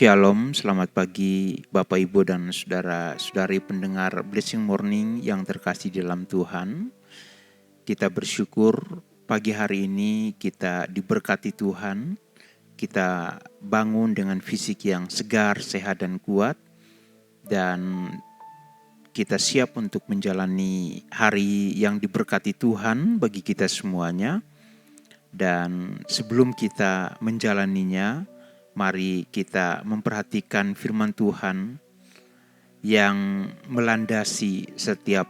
Shalom, selamat pagi Bapak Ibu dan saudara-saudari pendengar Blessing Morning yang terkasih dalam Tuhan. Kita bersyukur pagi hari ini kita diberkati Tuhan. Kita bangun dengan fisik yang segar, sehat dan kuat. Dan kita siap untuk menjalani hari yang diberkati Tuhan bagi kita semuanya. Dan sebelum kita menjalaninya, mari kita memperhatikan firman Tuhan yang melandasi setiap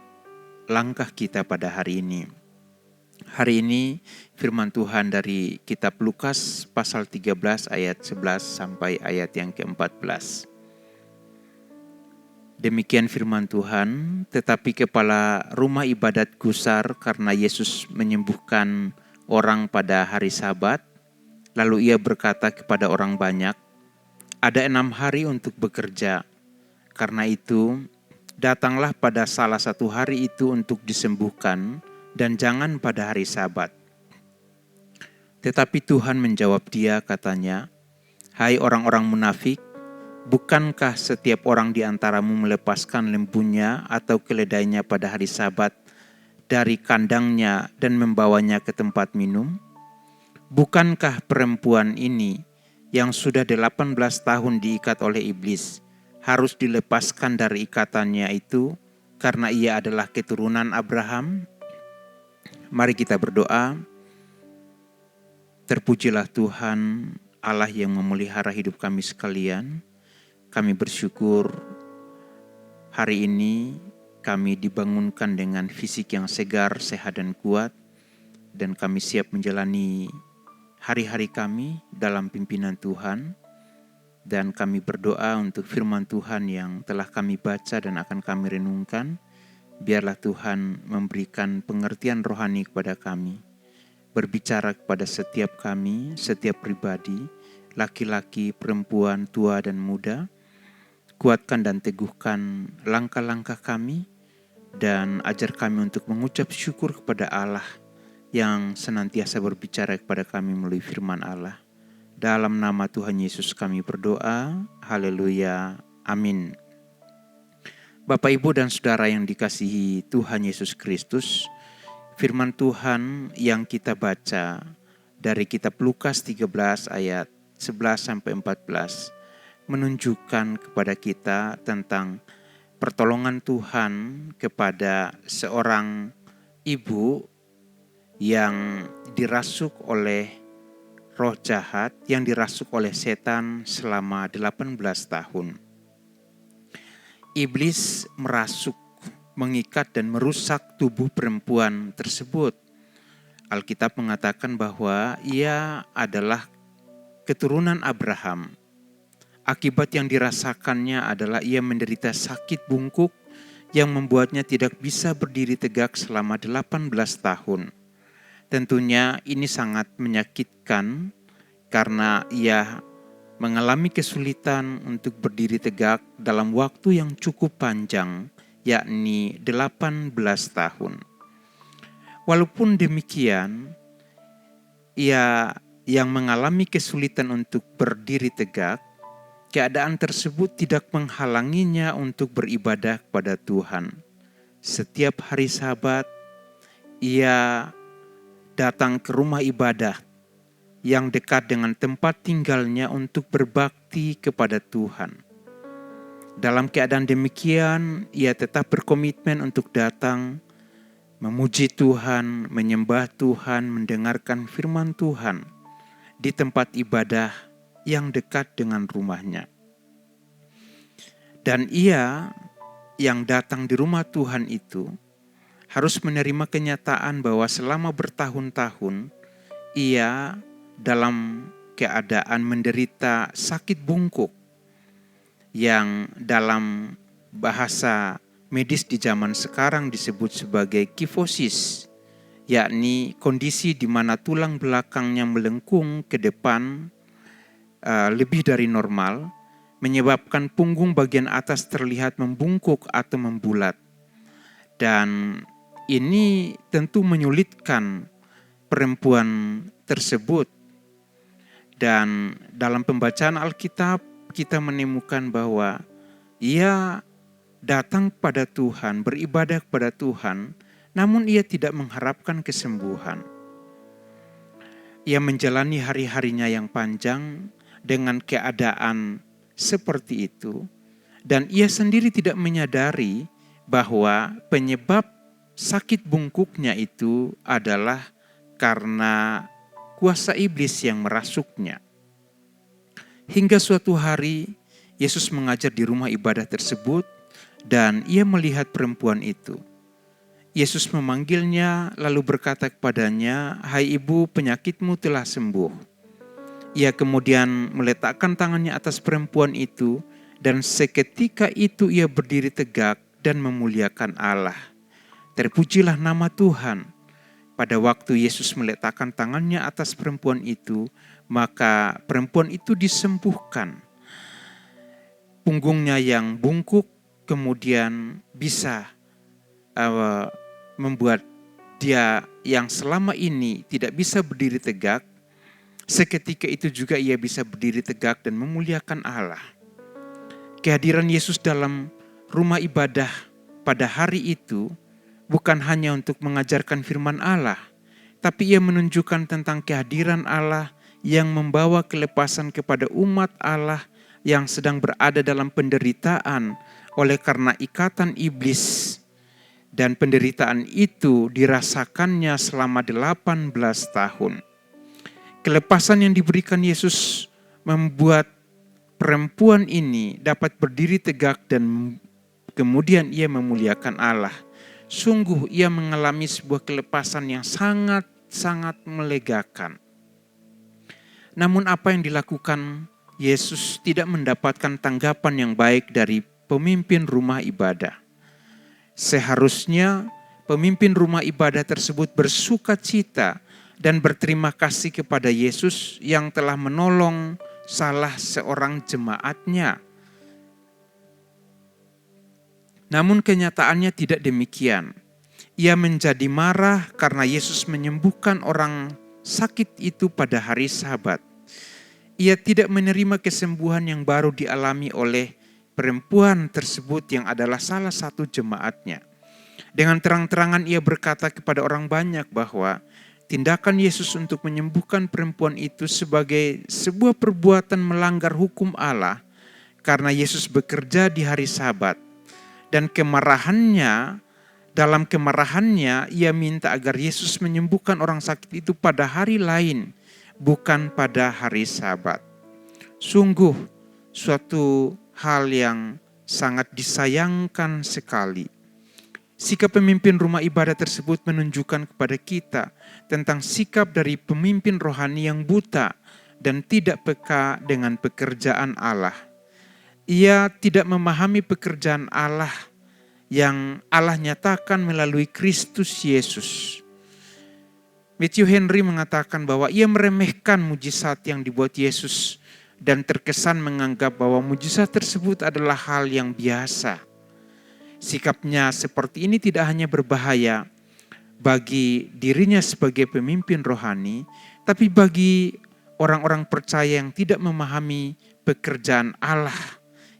langkah kita pada hari ini. Hari ini firman Tuhan dari kitab Lukas pasal 13 ayat 11 sampai ayat yang ke-14. Demikian firman Tuhan, tetapi kepala rumah ibadat gusar karena Yesus menyembuhkan orang pada hari Sabat. Lalu ia berkata kepada orang banyak, ada 6 hari untuk bekerja. Karena itu, datanglah pada salah satu hari itu untuk disembuhkan, dan jangan pada hari Sabat. Tetapi Tuhan menjawab dia, katanya, hai orang-orang munafik, bukankah setiap orang di antaramu melepaskan lembunya atau keledainya pada hari Sabat dari kandangnya dan membawanya ke tempat minum? Bukankah perempuan ini yang sudah 18 tahun diikat oleh iblis harus dilepaskan dari ikatannya itu karena ia adalah keturunan Abraham? Mari kita berdoa. Terpujilah Tuhan Allah yang memelihara hidup kami sekalian. Kami bersyukur hari ini kami dibangunkan dengan fisik yang segar, sehat dan kuat, dan kami siap menjalani hari-hari kami dalam pimpinan Tuhan. Dan kami berdoa untuk firman Tuhan yang telah kami baca dan akan kami renungkan. Biarlah Tuhan memberikan pengertian rohani kepada kami, berbicara kepada setiap kami, setiap pribadi, laki-laki, perempuan, tua dan muda. Kuatkan dan teguhkan langkah-langkah kami, dan ajar kami untuk mengucap syukur kepada Allah yang senantiasa berbicara kepada kami melalui firman Allah. Dalam nama Tuhan Yesus kami berdoa. Haleluya. Amin. Bapak, Ibu dan Saudara yang dikasihi Tuhan Yesus Kristus, firman Tuhan yang kita baca dari kitab Lukas 13 ayat 11 sampai 14 menunjukkan kepada kita tentang pertolongan Tuhan kepada seorang ibu yang dirasuk oleh roh jahat, yang dirasuk oleh setan selama 18 tahun. Iblis merasuk, mengikat dan merusak tubuh perempuan tersebut. Alkitab mengatakan bahwa ia adalah keturunan Abraham. Akibat yang dirasakannya adalah ia menderita sakit bungkuk yang membuatnya tidak bisa berdiri tegak selama 18 tahun. Tentunya ini sangat menyakitkan karena ia mengalami kesulitan untuk berdiri tegak dalam waktu yang cukup panjang, yakni 18 tahun. Walaupun demikian, ia yang mengalami kesulitan untuk berdiri tegak, keadaan tersebut tidak menghalanginya untuk beribadah kepada Tuhan. Setiap hari Sabat, ia datang ke rumah ibadah yang dekat dengan tempat tinggalnya untuk berbakti kepada Tuhan. Dalam keadaan demikian, ia tetap berkomitmen untuk datang, memuji Tuhan, menyembah Tuhan, mendengarkan firman Tuhan di tempat ibadah yang dekat dengan rumahnya. Dan ia yang datang di rumah Tuhan itu harus menerima kenyataan bahwa selama bertahun-tahun ia dalam keadaan menderita sakit bungkuk yang dalam bahasa medis di zaman sekarang disebut sebagai kifosis, yakni kondisi di mana tulang belakangnya melengkung ke depan lebih dari normal, menyebabkan punggung bagian atas terlihat membungkuk atau membulat. Dan ini tentu menyulitkan perempuan tersebut. Dan dalam pembacaan Alkitab kita menemukan bahwa ia datang kepada Tuhan, beribadah kepada Tuhan, namun ia tidak mengharapkan kesembuhan. Ia menjalani hari-harinya yang panjang dengan keadaan seperti itu, dan ia sendiri tidak menyadari bahwa penyebab sakit bungkuknya itu adalah karena kuasa iblis yang merasuknya. Hingga suatu hari Yesus mengajar di rumah ibadah tersebut dan ia melihat perempuan itu. Yesus memanggilnya lalu berkata kepadanya, "Hai ibu, penyakitmu telah sembuh." Ia kemudian meletakkan tangannya atas perempuan itu dan seketika itu ia berdiri tegak dan memuliakan Allah. Terpujilah nama Tuhan. Pada waktu Yesus meletakkan tangannya atas perempuan itu, maka perempuan itu disembuhkan. Punggungnya yang bungkuk kemudian bisa membuat dia yang selama ini tidak bisa berdiri tegak, seketika itu juga ia bisa berdiri tegak dan memuliakan Allah. Kehadiran Yesus dalam rumah ibadah pada hari itu bukan hanya untuk mengajarkan firman Allah, tapi ia menunjukkan tentang kehadiran Allah yang membawa kelepasan kepada umat Allah yang sedang berada dalam penderitaan oleh karena ikatan iblis. Dan penderitaan itu dirasakannya selama 18 tahun. Kelepasan yang diberikan Yesus membuat perempuan ini dapat berdiri tegak dan kemudian ia memuliakan Allah. Sungguh ia mengalami sebuah kelepasan yang sangat melegakan. Namun apa yang dilakukan Yesus tidak mendapatkan tanggapan yang baik dari pemimpin rumah ibadah. Seharusnya pemimpin rumah ibadah tersebut bersuka cita dan berterima kasih kepada Yesus yang telah menolong salah seorang jemaatnya. Namun kenyataannya tidak demikian. Ia menjadi marah karena Yesus menyembuhkan orang sakit itu pada hari Sabat. Ia tidak menerima kesembuhan yang baru dialami oleh perempuan tersebut yang adalah salah satu jemaatnya. Dengan terang-terangan ia berkata kepada orang banyak bahwa tindakan Yesus untuk menyembuhkan perempuan itu sebagai sebuah perbuatan melanggar hukum Allah karena Yesus bekerja di hari Sabat. Dan dalam kemarahannya ia minta agar Yesus menyembuhkan orang sakit itu pada hari lain, bukan pada hari Sabat. Sungguh suatu hal yang sangat disayangkan sekali. Sikap pemimpin rumah ibadah tersebut menunjukkan kepada kita tentang sikap dari pemimpin rohani yang buta dan tidak peka dengan pekerjaan Allah. Ia tidak memahami pekerjaan Allah yang Allah nyatakan melalui Kristus Yesus. Matthew Henry mengatakan bahwa ia meremehkan mujizat yang dibuat Yesus dan terkesan menganggap bahwa mujizat tersebut adalah hal yang biasa. Sikapnya seperti ini tidak hanya berbahaya bagi dirinya sebagai pemimpin rohani, tapi bagi orang-orang percaya yang tidak memahami pekerjaan Allah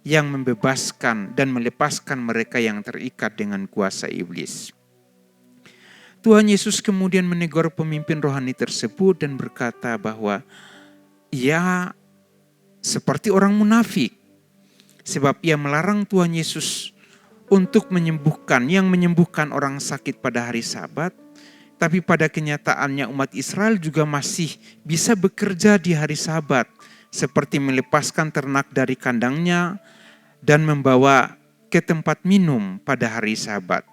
yang membebaskan dan melepaskan mereka yang terikat dengan kuasa iblis. Tuhan Yesus kemudian menegur pemimpin rohani tersebut dan berkata bahwa ia seperti orang munafik, sebab ia melarang Tuhan Yesus untuk menyembuhkan orang sakit pada hari Sabat, tapi pada kenyataannya umat Israel juga masih bisa bekerja di hari Sabat, seperti melepaskan ternak dari kandangnya dan membawa ke tempat minum pada hari Sabat.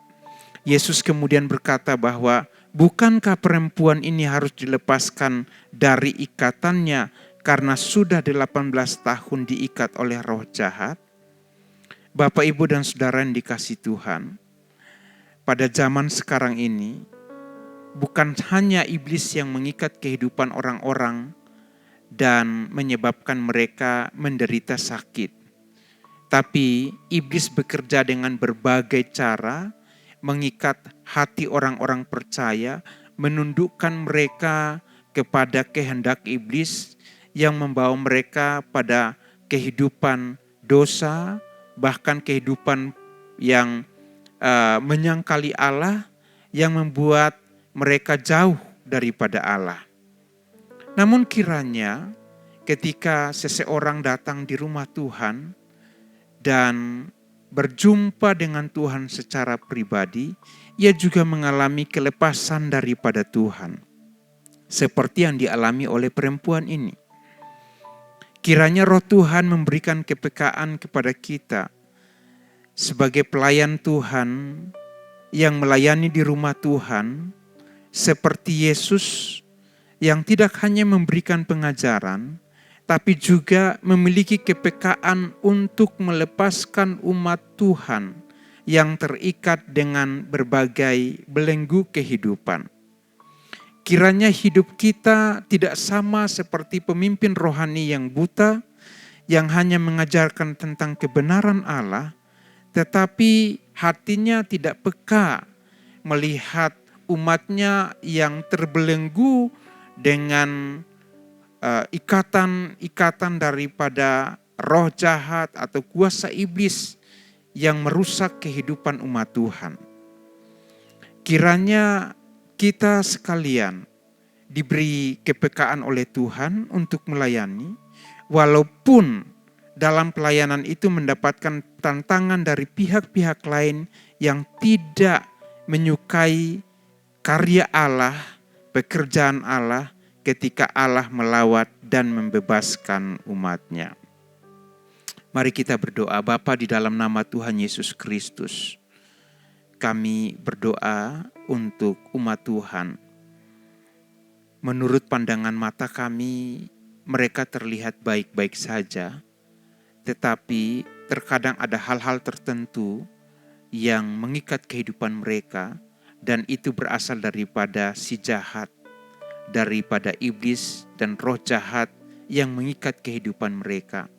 Yesus kemudian berkata bahwa bukankah perempuan ini harus dilepaskan dari ikatannya karena sudah 18 tahun diikat oleh roh jahat? Bapak, Ibu, dan Saudara yang dikasihi Tuhan, pada zaman sekarang ini bukan hanya iblis yang mengikat kehidupan orang-orang dan menyebabkan mereka menderita sakit. Tapi iblis bekerja dengan berbagai cara mengikat hati orang-orang percaya, menundukkan mereka kepada kehendak iblis yang membawa mereka pada kehidupan dosa, bahkan kehidupan yang menyangkali Allah, yang membuat mereka jauh daripada Allah. Namun kiranya ketika seseorang datang di rumah Tuhan dan berjumpa dengan Tuhan secara pribadi, ia juga mengalami kelepasan daripada Tuhan. Seperti yang dialami oleh perempuan ini. Kiranya Roh Tuhan memberikan kepekaan kepada kita sebagai pelayan Tuhan yang melayani di rumah Tuhan, seperti Yesus yang tidak hanya memberikan pengajaran, tapi juga memiliki kepekaan untuk melepaskan umat Tuhan yang terikat dengan berbagai belenggu kehidupan. Kiranya hidup kita tidak sama seperti pemimpin rohani yang buta, yang hanya mengajarkan tentang kebenaran Allah, tetapi hatinya tidak peka melihat umatnya yang terbelenggu dengan ikatan daripada roh jahat atau kuasa iblis yang merusak kehidupan umat Tuhan. Kiranya kita sekalian diberi kepekaan oleh Tuhan untuk melayani, walaupun dalam pelayanan itu mendapatkan tantangan dari pihak-pihak lain yang tidak menyukai karya Allah, pekerjaan Allah ketika Allah melawat dan membebaskan umatnya. Mari kita berdoa. Bapa, di dalam nama Tuhan Yesus Kristus, kami berdoa untuk umat Tuhan. Menurut pandangan mata kami, mereka terlihat baik-baik saja, tetapi terkadang ada hal-hal tertentu yang mengikat kehidupan mereka, dan itu berasal daripada si jahat, daripada iblis dan roh jahat yang mengikat kehidupan mereka.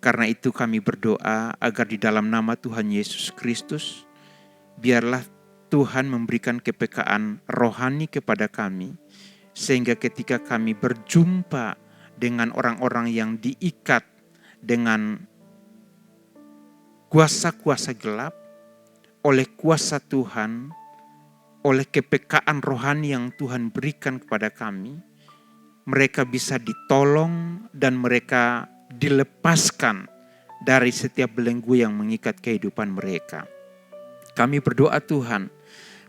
Karena itu kami berdoa agar di dalam nama Tuhan Yesus Kristus, biarlah Tuhan memberikan kepekaan rohani kepada kami, sehingga ketika kami berjumpa dengan orang-orang yang diikat dengan kuasa-kuasa gelap, oleh kuasa Tuhan, oleh kepekaan rohani yang Tuhan berikan kepada kami, mereka bisa ditolong dan mereka dilepaskan dari setiap belenggu yang mengikat kehidupan mereka. Kami berdoa Tuhan,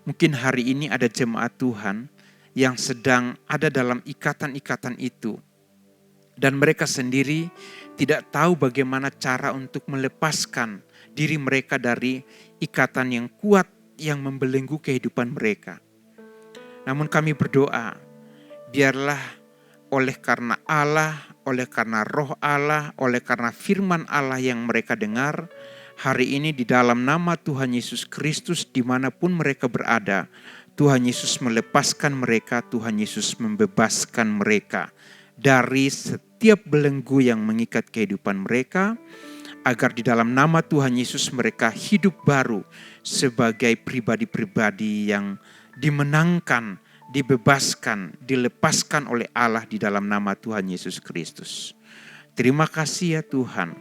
mungkin hari ini ada jemaat Tuhan yang sedang ada dalam ikatan-ikatan itu, dan mereka sendiri tidak tahu bagaimana cara untuk melepaskan diri mereka dari ikatan yang kuat yang membelenggu kehidupan mereka. Namun kami berdoa, biarlah oleh karena Allah, oleh karena roh Allah, oleh karena firman Allah yang mereka dengar, hari ini di dalam nama Tuhan Yesus Kristus dimanapun mereka berada, Tuhan Yesus melepaskan mereka, Tuhan Yesus membebaskan mereka dari setiap belenggu yang mengikat kehidupan mereka, agar di dalam nama Tuhan Yesus mereka hidup baru sebagai pribadi-pribadi yang dimenangkan, dibebaskan, dilepaskan oleh Allah di dalam nama Tuhan Yesus Kristus. Terima kasih ya Tuhan.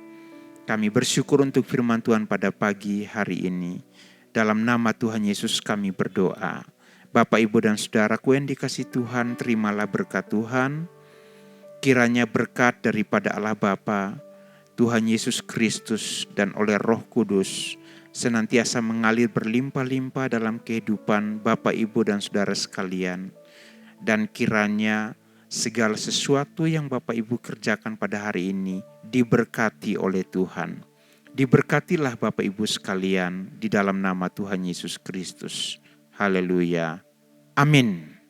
Kami bersyukur untuk firman Tuhan pada pagi hari ini. Dalam nama Tuhan Yesus kami berdoa. Bapak, Ibu, dan Saudaraku yang dikasihi Tuhan, terimalah berkat Tuhan. Kiranya berkat daripada Allah Bapa, Tuhan Yesus Kristus, dan oleh Roh Kudus senantiasa mengalir berlimpah-limpah dalam kehidupan Bapak, Ibu, dan Saudara sekalian. Dan kiranya segala sesuatu yang Bapak Ibu kerjakan pada hari ini diberkati oleh Tuhan. Diberkatilah Bapak Ibu sekalian di dalam nama Tuhan Yesus Kristus. Haleluya. Amin.